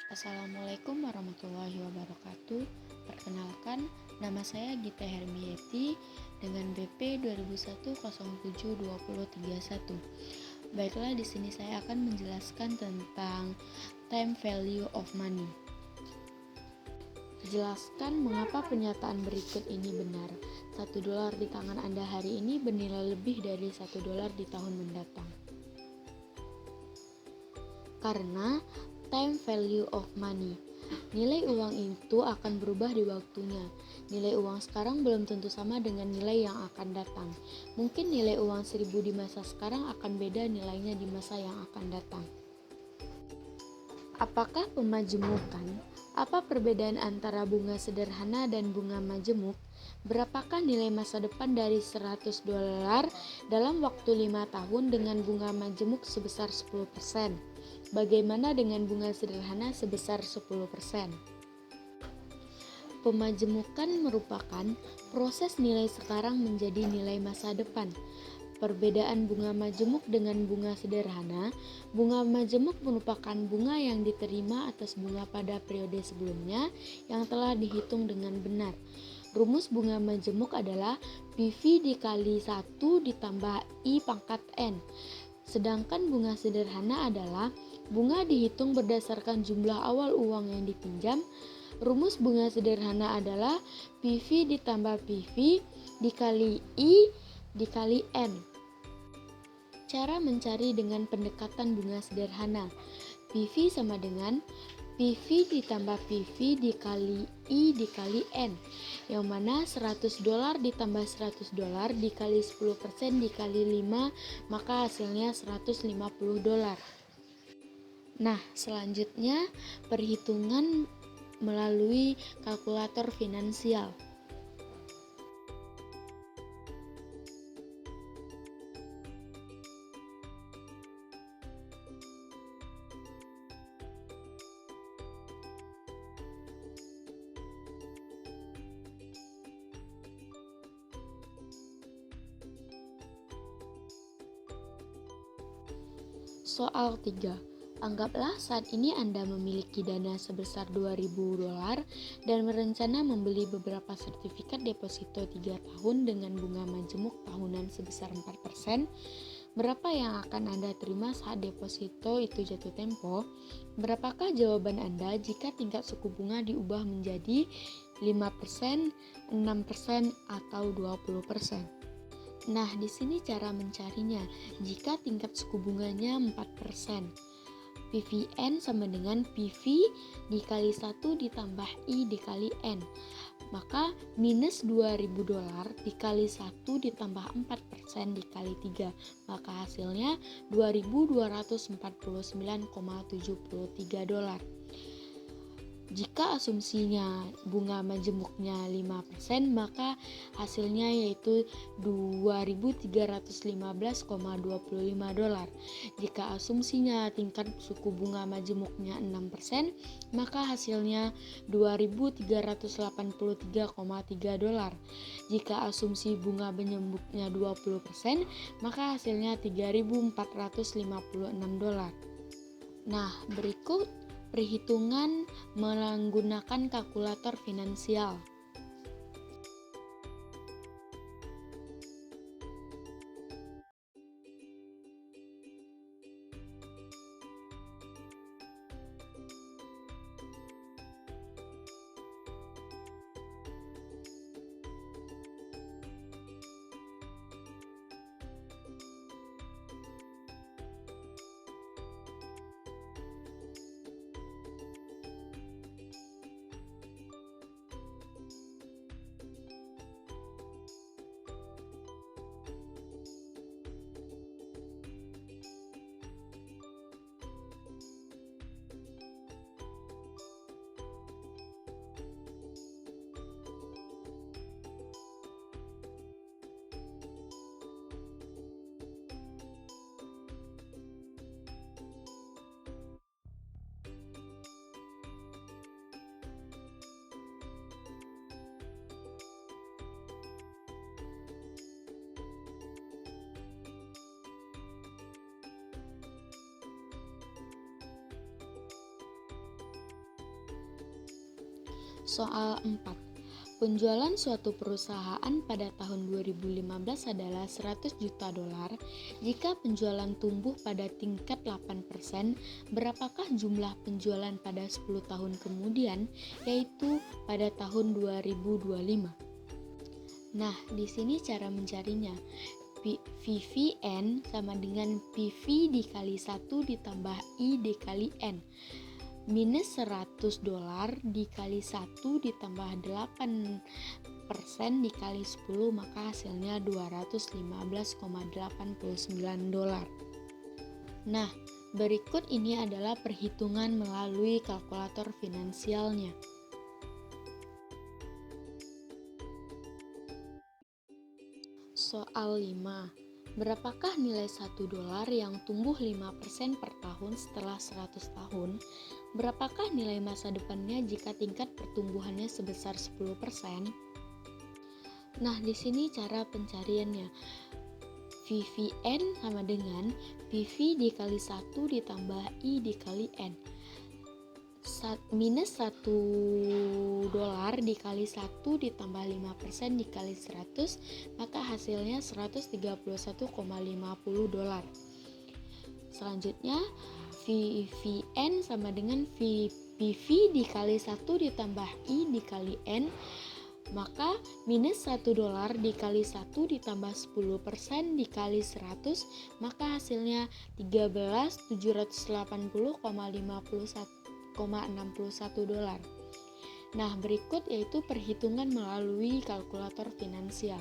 Assalamualaikum warahmatullahi wabarakatuh. Perkenalkan, nama saya Gita Hermieti dengan BP 2001072031. Baiklah, di sini saya akan menjelaskan tentang time value of money. Jelaskan mengapa pernyataan berikut ini benar. $1 di tangan Anda hari ini bernilai lebih dari $1 di tahun mendatang. Karena time value of money, nilai uang itu akan berubah di waktunya. Nilai uang sekarang belum tentu sama dengan nilai yang akan datang. Mungkin nilai uang 1000 di masa sekarang akan beda nilainya di masa yang akan datang. Apakah pemajemukan? Apa perbedaan antara bunga sederhana dan bunga majemuk? Berapakah nilai masa depan dari $100 dalam waktu 5 tahun dengan bunga majemuk sebesar 10%? Bagaimana dengan bunga sederhana sebesar 10%? Pemajemukan merupakan proses nilai sekarang menjadi nilai masa depan. Perbedaan bunga majemuk dengan bunga sederhana, bunga majemuk merupakan bunga yang diterima atas bunga pada periode sebelumnya yang telah dihitung dengan benar. Rumus bunga majemuk adalah PV dikali 1 ditambah I pangkat N. Sedangkan bunga sederhana adalah bunga dihitung berdasarkan jumlah awal uang yang dipinjam. Rumus bunga sederhana adalah PV ditambah PV dikali I dikali N. Cara mencari dengan pendekatan bunga sederhana. PV sama dengan PV ditambah PV dikali I dikali N, yang mana $100 ditambah $100 dikali 10% dikali 5, maka hasilnya $150. Nah, selanjutnya perhitungan melalui kalkulator finansial. Soal 3. Anggaplah saat ini Anda memiliki dana sebesar $2.000 dan berencana membeli beberapa sertifikat deposito 3 tahun dengan bunga majemuk tahunan sebesar 4%. Berapa yang akan Anda terima saat deposito itu jatuh tempo? Berapakah jawaban Anda jika tingkat suku bunga diubah menjadi 5%, 6%, atau 20%? Nah, di sini cara mencarinya. Jika tingkat suku bunganya 4%, PVN sama dengan PV dikali 1 ditambah I dikali N. Maka minus $2.000 dikali 1 ditambah 4% dikali 3. Maka hasilnya $2.249,73. Jika asumsinya bunga majemuknya 5%, maka hasilnya yaitu $2.315,25. Jika asumsinya tingkat suku bunga majemuknya 6%, maka hasilnya $2.383,3. Jika asumsi bunga majemuknya 20%, maka hasilnya $3.456. Nah, berikut perhitungan menggunakan kalkulator finansial. Soal 4. Penjualan suatu perusahaan pada tahun 2015 adalah 100 juta dolar. Jika penjualan tumbuh pada tingkat 8%, berapakah jumlah penjualan pada 10 tahun kemudian, yaitu pada tahun 2025? Nah, di sini cara mencarinya. VVN sama dengan PV dikali 1 ditambah I dikali N. Minus 100 dolar dikali 1 ditambah 8% dikali 10, maka hasilnya 215,89 dolar. Nah, berikut ini adalah perhitungan melalui kalkulator finansialnya. Soal 5. Berapakah nilai 1 dolar yang tumbuh 5% per tahun setelah 100 tahun? Berapakah nilai masa depannya jika tingkat pertumbuhannya sebesar 10%? Nah, di sini cara pencariannya. VVN sama dengan PV dikali 1 ditambah I dikali N. Minus 1 dolar dikali 1 ditambah 5% dikali 100, maka hasilnya 131,50 dolar. Selanjutnya VVN sama dengan PV dikali 1 ditambah I dikali N, maka minus 1 dolar dikali 1 ditambah 10% dikali 100, maka hasilnya 13.780,61 dolar. Nah, berikut yaitu perhitungan melalui kalkulator finansial.